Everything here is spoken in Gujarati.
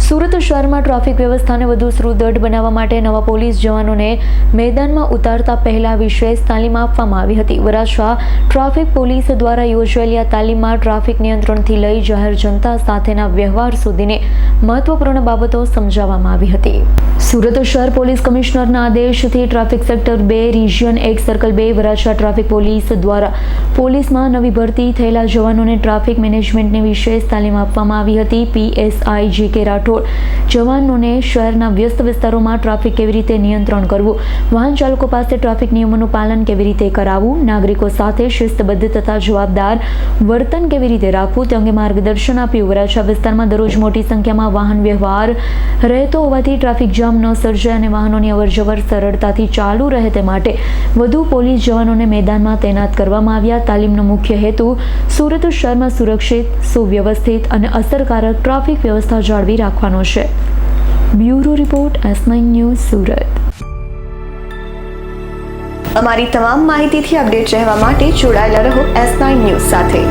સુરત શહેરમાં ટ્રાફિક વ્યવસ્થાને વધુ સુદૃઢ બનાવવા માટે નવા પોલીસ જવાનોને મેદાનમાં ઉતારતા પહેલા વિશેષ તાલીમ આપવામાં આવી હતી। વરાછા ટ્રાફિક પોલીસ દ્વારા યોજાયેલી આ તાલીમમાં ટ્રાફિક નિયંત્રણથી લઈ જાહેર જનતા સાથેના વ્યવહાર સુધીની મહત્વપૂર્ણ બાબતો સમજાવવામાં આવી હતી। સુરત શહેર પોલીસ કમિશનરના આદેશથી traffic sector 2 region 1 circle 2 Varachha traffic police દ્વારા પોલીસમાં નવી ભરતી થયેલા જવાનોને ટ્રાફિક મેનેજમેન્ટની વિશેષ તાલીમ આપવામાં આવી હતી। પીએસઆઈ જીકે રાઠોડ જવાનોને શહેરના વ્યસ્ત વિસ્તારોમાં ટ્રાફિક કેવી રીતે નિયંત્રણ કરવું, વાહન ચાલકો પાસે ટ્રાફિક નિયમોનું પાલન કેવી રીતે કરાવવું, નાગરિકો સાથે શિસ્તબદ્ધ તથા જવાબદાર વર્તન કેવી રીતે રાખવું તે અંગે માર્ગદર્શન આપ્યું। વરાછા વિસ્તારમાં દરરોજ મોટી સંખ્યામાં વાહન વ્યવહાર રહેતો હોવાથી ટ્રાફિક જામ ન સર્જાય અને વાહનોની અવરજવર સરળતાથી ચાલુ રહે તે માટે વધુ પોલીસ જવાનોને મેદાનમાં તૈનાત કરવામાં આવ્યા। તાલીમનો મુખ્ય હેતુ સુરત શહેરમાં સુરક્ષિત, સુવ્યવસ્થિત અને અસરકારક ટ્રાફિક વ્યવસ્થા જાળવી રાખવાનો છે। Bureau report S9 news Surat. અમારી તમામ માહિતીથી અપડેટ રહેવા માટે જોડાયેલા રહો S9 ન્યૂઝ સાથે।